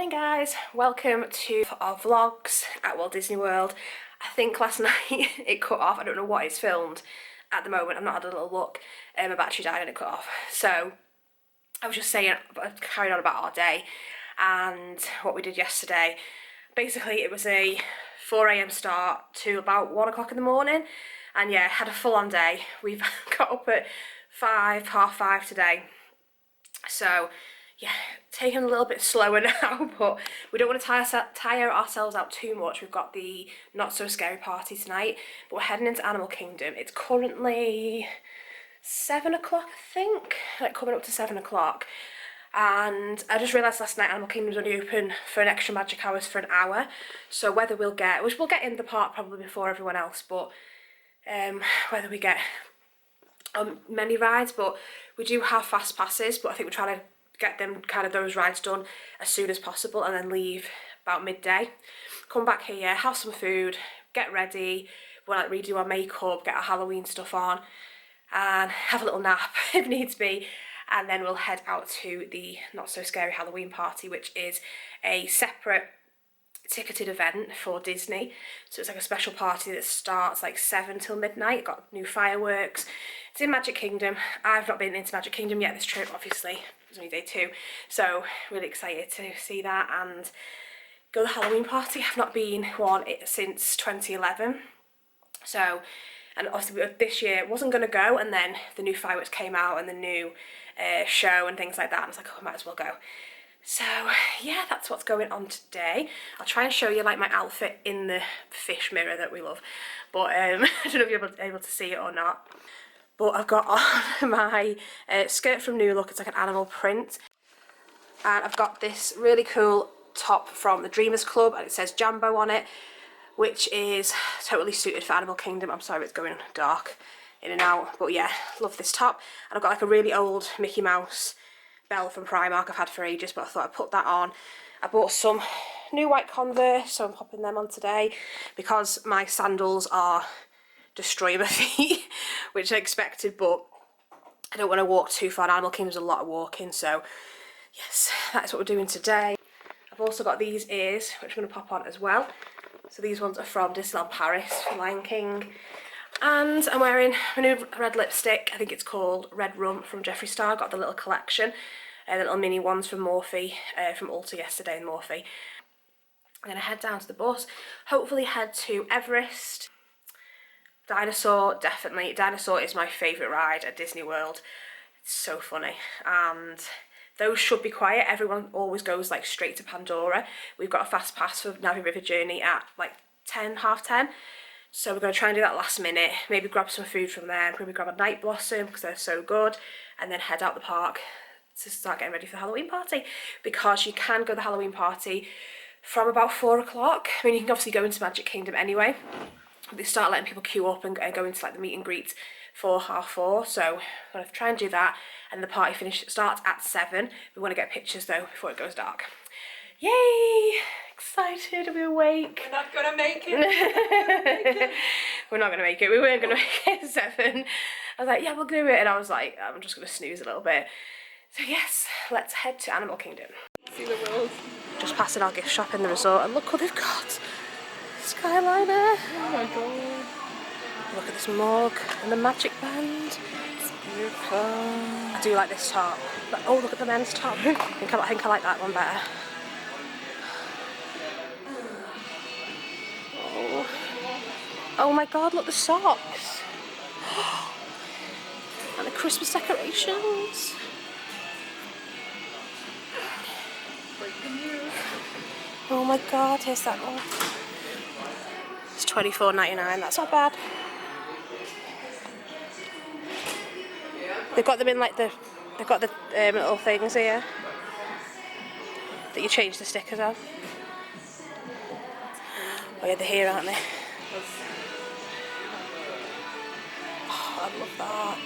Morning guys, welcome to our vlogs at Walt Disney World. I think last night it cut off. I don't know what it's filmed at the moment. I've not had a little look. My battery died and it cut off. So I was just saying, carrying on about our day and what we did yesterday. Basically it was a 4 AM start to about 1 o'clock in the morning, and yeah, had a full-on day. We've got up at 5:30 today, so yeah, taking a little bit slower now, but we don't want to tire ourselves out too much. We've got the not so scary party tonight, but we're heading into Animal Kingdom. It's currently 7 o'clock, I think, like coming up to 7 o'clock. And I just realised last night Animal Kingdom's only open for an extra magic hours for an hour. So whether we'll get in the park probably before everyone else, but whether we get many rides, but we do have fast passes, but I think we're trying to get them kind of those rides done as soon as possible and then leave about midday. Come back here, have some food, get ready, we'll like redo our makeup, get our Halloween stuff on, and have a little nap if needs be, and then we'll head out to the not so scary Halloween party, which is a separate ticketed event for Disney. So it's like a special party that starts like 7 till midnight. Got new fireworks. It's in Magic Kingdom. I've not been into Magic Kingdom yet this trip, obviously. It's only day 2, so really excited to see that and go to the Halloween party. I've not been one since 2011, so, and obviously this year wasn't going to go, and then the new fireworks came out and the new show and things like that, and I was like, oh, I might as well go. So yeah, that's what's going on today. I'll try and show you like my outfit in the fish mirror that we love, but I don't know if you're able to see it or not. But I've got on my skirt from New Look. It's like an animal print, and I've got this really cool top from the Dreamers Club, and it says Jambo on it, which is totally suited for Animal Kingdom. I'm sorry it's going dark in and out, but yeah, love this top. And I've got like a really old Mickey Mouse bell from Primark I've had for ages, but I thought I'd put that on. I bought some new white Converse, so I'm popping them on today because my sandals are destroying my feet, which I expected, but I don't want to walk too far. Animal Kingdom's a lot of walking, so yes, that's what we're doing today. I've also got these ears, which I'm going to pop on as well. So these ones are from Disneyland Paris for Lion King. And I'm wearing my new red lipstick. I think it's called Red Rum from Jeffree Star. Got the little collection, the little mini ones from Morphe, from Ulta yesterday in Morphe. I'm going to head down to the bus, hopefully head to Everest. Dinosaur, definitely. Dinosaur is my favourite ride at Disney World. It's so funny. And those should be quiet. Everyone always goes like straight to Pandora. We've got a fast pass for Navi River Journey at like 10, half 10. So we're going to try and do that last minute. Maybe grab some food from there. Maybe grab a Night Blossom because they're so good. And then head out the park to start getting ready for the Halloween party. Because you can go to the Halloween party from about 4 o'clock. I mean, you can obviously go into Magic Kingdom anyway. They start letting people queue up and go into like the meet and greet for 4:30, so I'm going to try and do that, and the party starts at 7. We want to get pictures though before it goes dark. Yay! Excited, we're awake. We're not going to make it. We're not going to make it. We weren't going to make it at 7. I was like, yeah, we'll do it, and I was like, I'm just going to snooze a little bit. So yes, let's head to Animal Kingdom. See the world. Just passing our gift shop in the resort, and look what they've got. Skyliner. Oh my god. Look at this mug and the magic band. It's beautiful. I do like this top. But, oh, look at the men's top. I think I like that one better. Oh, oh my god, look, the socks. And the Christmas decorations. Breaking news. Oh my god, here's that one. It's $24.99, that's not bad. They've got them in like they've got the little things here that you change the stickers on. Oh yeah, they're here, aren't they? Oh, I love that.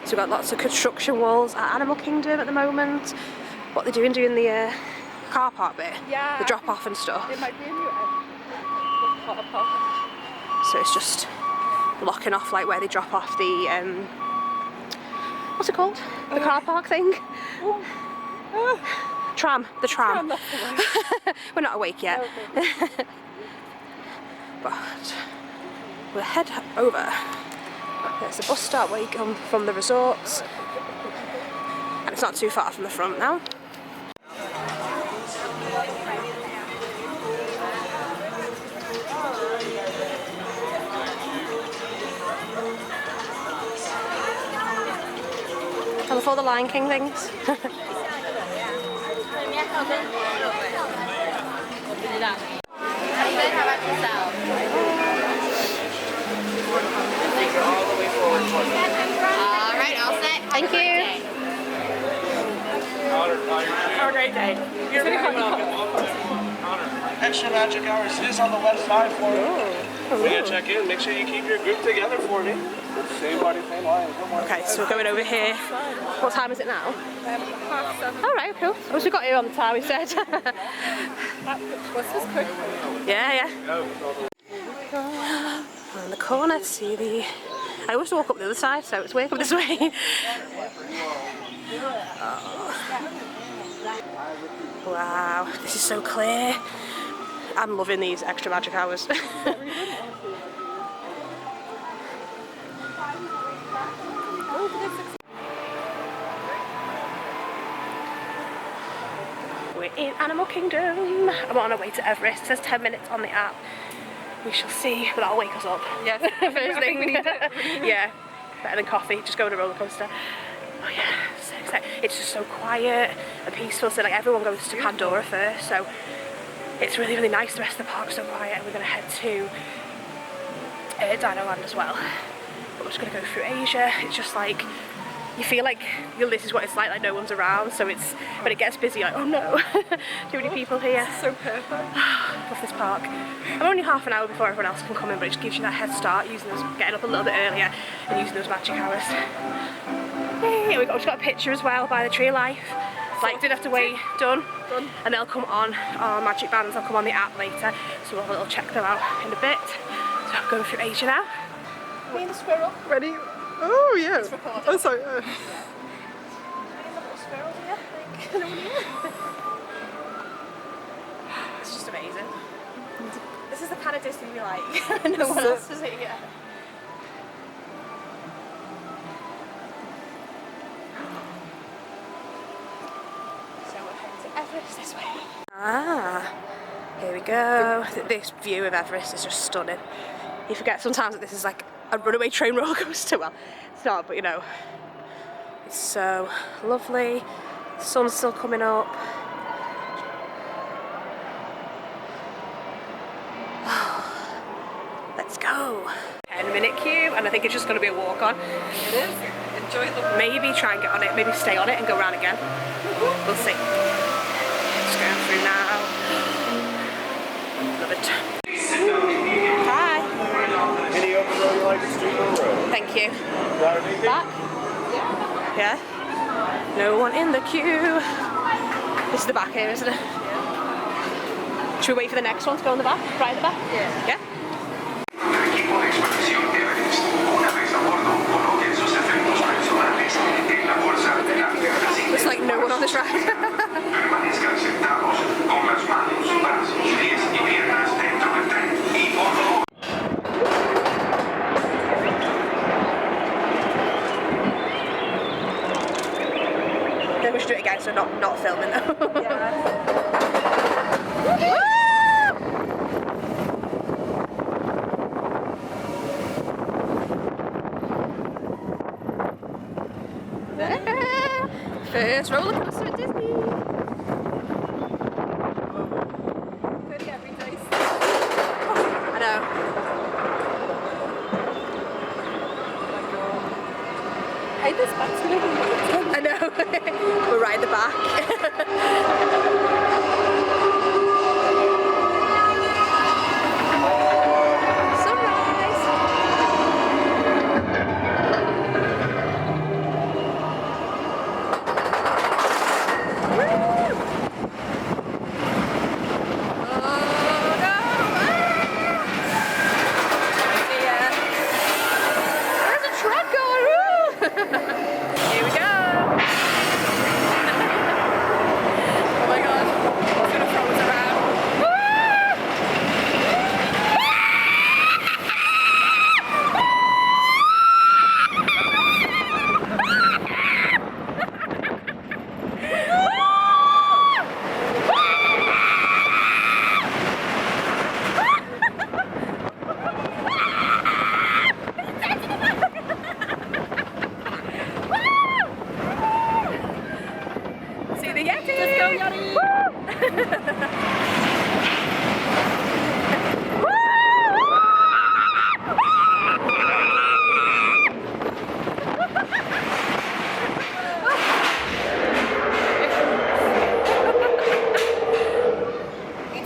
So we've got lots of construction walls at Animal Kingdom at the moment. What they're doing the car park bit, yeah, the drop off and stuff. It might be a new car park. So it's just blocking off like where they drop off the what's it called? The car park thing. tram. The tram. That's the way. We're not awake yet. Okay. But we'll head over. There's a bus stop where you come from the resorts. And it's not too far from the front now. And with all the Lion King things. Alright, all set. Thank you. Have a great day. You're really Extra magic hours is on the left side for you. When you check in, make sure you keep your group together for me. Same body, same line. Okay, so we're going over here. What time is it now? 7:30. Alright, cool. I wish we got here on the time we said. What's this quick? Yeah. On the corner to see the... I always walk up the other side, so it's way up this way. Oh. Wow, this is so clear. I'm loving these extra magic hours. We're in Animal Kingdom. I'm on our way to Everest. It says 10 minutes on the app. We shall see, but that'll wake us up. Yes. First I think we thing. need it. Yeah, better than coffee. Just go on a roller coaster. Oh yeah, so excited. It's just so quiet and peaceful. So like everyone goes to Pandora first, so it's really, really nice. The rest of the park's so quiet, and we're gonna head to Dino Land as well. But we're just gonna go through Asia. It's just like you feel like this is what it's like no one's around. So it's when it gets busy, like oh no, too many people here. So perfect. Love this park. I'm only half an hour before everyone else can come in, but it just gives you that head start using those, getting up a little bit earlier and using those magic hours. Yay, we just got a picture as well by the Tree of Life. Like didn't have to wait, done. And they'll come on our magic bands. They'll come on the app later, so we'll have a little check them out in a bit. So I'm going through Asia now. Me and the squirrel. Ready? Oh yeah. Oh sorry. It's just amazing. This is the kind of Disney we like. No one else does it yet. So we're heading to Everest this way. Ah, here we go. This view of Everest is just stunning. You forget sometimes that this is like a runaway train roller coaster. Well, it's not, but you know, it's so lovely. The sun's still coming up. Let's go. 10-minute queue, and I think it's just going to be a walk on. It is. Enjoy the Maybe try and get on it, maybe stay on it and go around again. We'll see. Just going through now. Love it. Hi. Any open road you like to street or road? Thank you. Back? Back? Yeah. No one in the queue. This is the back here, isn't it? Yeah. Should we wait for the next one to go in the back? Right at the back? Yeah. Yeah? Equipo de Expedition Everest, una vez a bordo, coloquen sus efectos personales en la bolsa de la There's siguiente. like no one on this ride. Permanezcan sentados con las manos, brazos, pies y piernas dentro del tren y por favor. Then we should do it again, so not filming though. First roller coaster at Disney. Pretty every day. I know. Hey, this back's gonna be I know. We're right at the back. Here we go. Oh my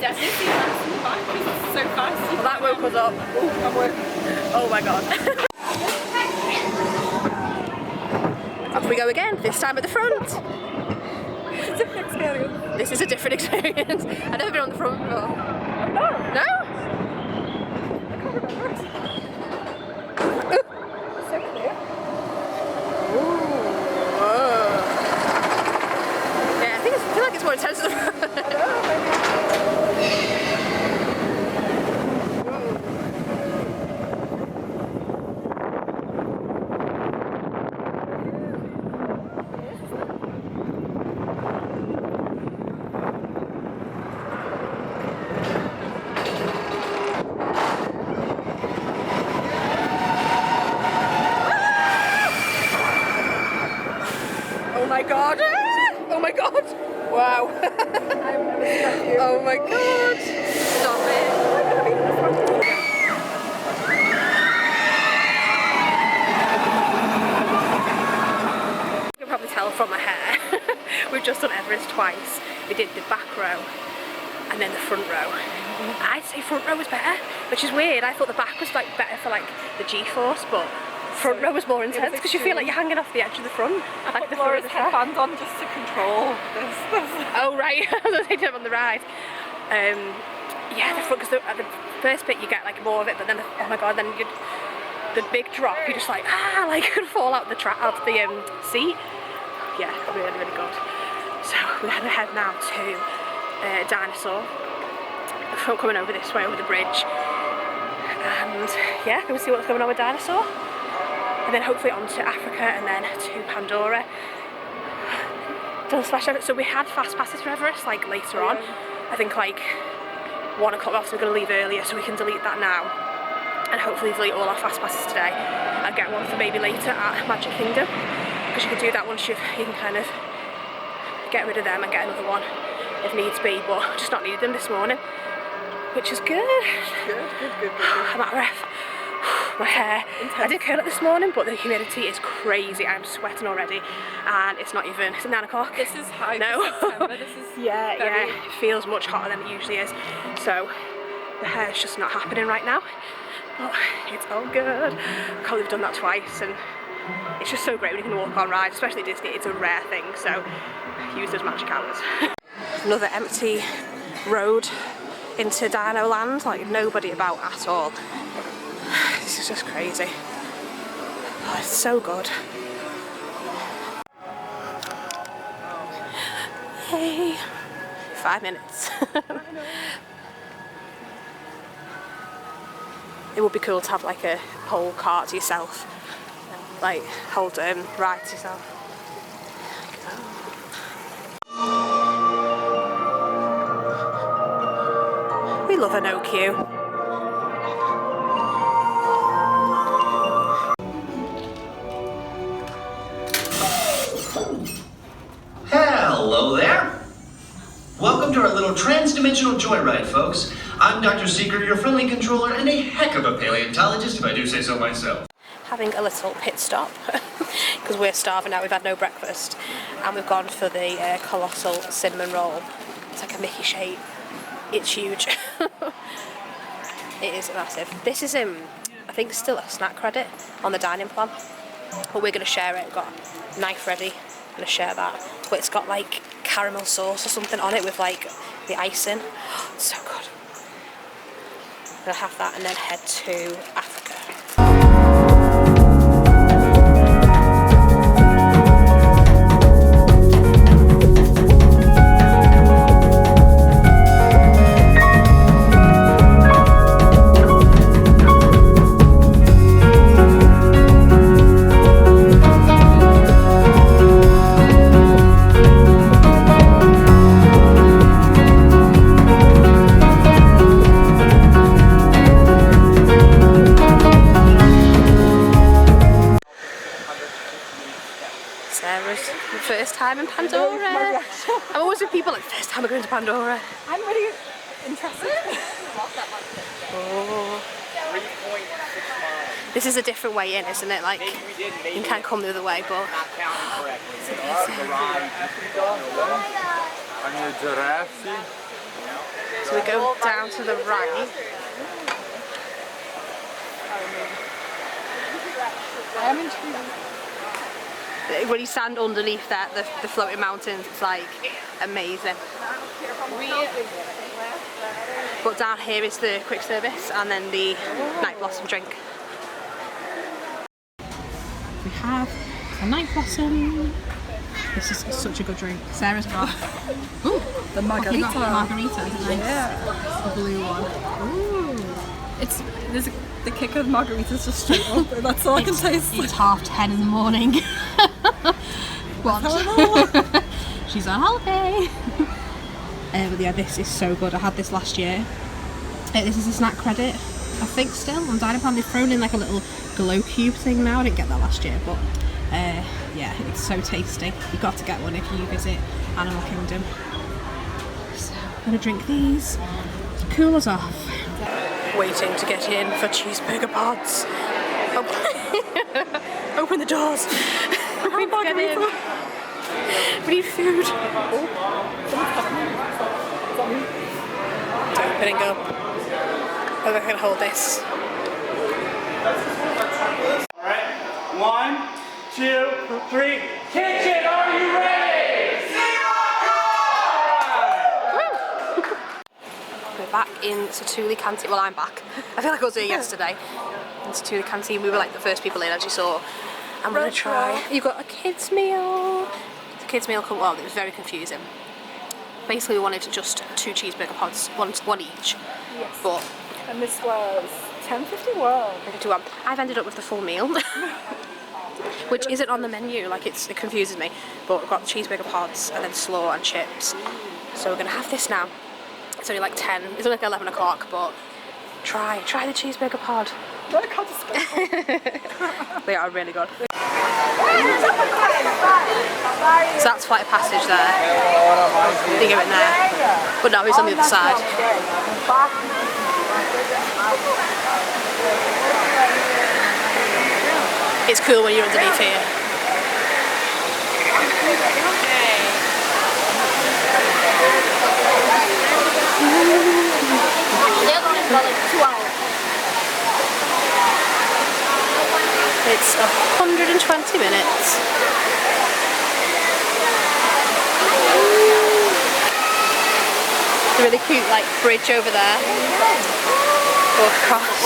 definitely fast in the back because it's so fast. Well, that woke us up. Oh my god. Off we go again, this time at the front. It's a different experience. This is a different experience. I've never been on the front before. No. No? I can't remember it. So clear. Yeah, I feel like it's more intense than the front. Oh my god! Oh my god! Wow! Oh my god! Stop it! You can probably tell from my hair. We've just done Everest twice. We did the back row and then the front row. I'd say front row was better, which is weird. I thought the back was like better for like the G-force, but front row was more intense because you feel like you're hanging off the edge of the front. I put Laura's headband on just to control this. Oh right, they did it on the ride. Yeah, the front, because at the first bit you get like more of it, but then oh my god, then the big drop, you're just like like you could fall out the seat. Yeah, really really good. So we're gonna head now to Dinosaur. The front coming over this way over the bridge, and yeah, we'll see what's going on with Dinosaur. And then hopefully on to Africa and then to Pandora. Done Splash Everest. So we had fast passes for Everest like later on. I think like 1 o'clock, so we're going to leave earlier so we can delete that now. And hopefully delete all our fast passes today. And get one for maybe later at Magic Kingdom. Because you can do that once you can kind of get rid of them and get another one if needs be. But just not needed them this morning. Which is good. Good. I'm out of breath. My hair, I did curl it this morning, but the humidity is crazy. I'm sweating already, and it's not even, it's 9 o'clock. This is high no. September. This is yeah, very... it feels much hotter than it usually is. So the hair is just not happening right now, but it's all good. I can't believe we've done that twice, and it's just so great when you can walk on rides, especially Disney. It's a rare thing, so use those magic hours. Another empty road into Dino Land, like nobody about at all. This is just crazy. Oh, it's so good. Hey, 5 minutes. It would be cool to have like a whole cart to yourself, like hold ride to yourself. We love a no queue. Hello there. Welcome to our little trans-dimensional joyride, folks. I'm Dr. Seeker, your friendly controller, and a heck of a paleontologist, if I do say so myself. Having a little pit stop because we're starving now. We've had no breakfast, and we've gone for the colossal cinnamon roll. It's like a Mickey shape. It's huge. It is massive. This is I think still a snack credit on the dining plan, but we're gonna share it. We've got a knife ready. I'm gonna share that, but it's got like caramel sauce or something on it with like the icing. Oh, it's so good. I'm gonna have that and then head to Africa. First time in Pandora. I'm always with people like, first time we're going to Pandora. I'm really interested. Oh. This is a different way in, isn't it? Like, you can come the other way, but... And the giraffe. So we go down to the right. I am intrigued. When you stand underneath that, the floating mountains, it's like amazing. But down here is the quick service and then the night blossom drink. We have a night blossom. This is such a good drink. Sarah's got ooh, The margarita. Margarita, nice. Yeah. The blue one. Ooh. The kick of margaritas just straight up. That's all I can taste. It's 10:30 in the morning. What? She's on holiday. But yeah, this is so good. I had this last year. This is a snack credit, I think still. On Dino Pan, they've thrown in like a little glow cube thing now. I didn't get that last year, but yeah, it's so tasty. You've got to get one if you visit Animal Kingdom. So I'm gonna drink these to cool us off. Waiting to get in for cheeseburger pods. Open the doors. We need food. Opening up. Oh, I can hold this. Alright, 1, 2, 3. Kitchen, are you ready? We're back in Satuli Canteen. Well, I'm back. I feel like I was here yesterday. In Satuli Canteen, we were like the first people in, as you saw. And we're gonna try. You got a kids meal. The kids meal, well, it was very confusing. Basically, we wanted just 2 cheeseburger pods, one each. Yes. But And this was 10.51. I've ended up with the full meal, which isn't on the menu. Like it confuses me. But we've got the cheeseburger pods and then slaw and chips. So we're gonna have this now. It's only like 10. It's only like 11 o'clock. But try the cheeseburger pod. I can't just They are really good. So that's Flight of Passage there. They go in there. But no, he's on the other side. It's cool when you're underneath here. The other one is about like 2 hours. It's 120 minutes. It's a really cute like bridge over there. Go across.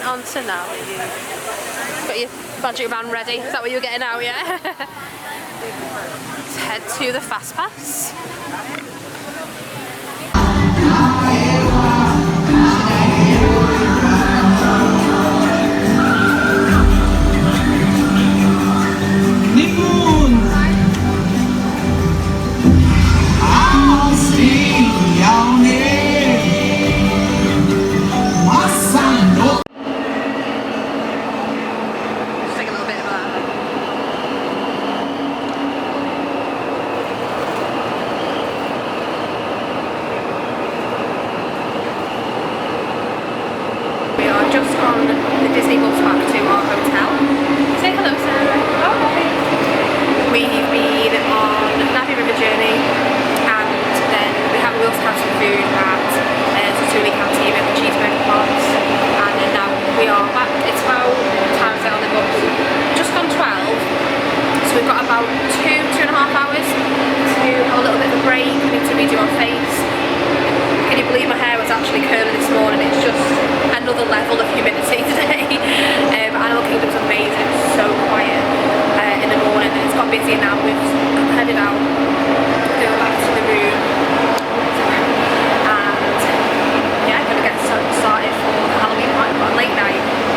On to now. Got your budget van ready? Is that what you're getting out, yeah? Let's head to the Fast Pass.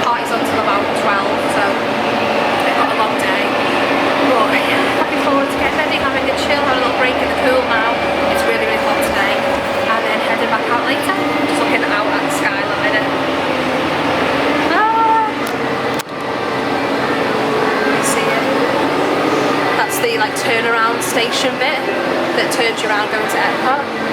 Party's on till about 12, so they've got a long day. like turnaround station bit that turns you around going to Epcot.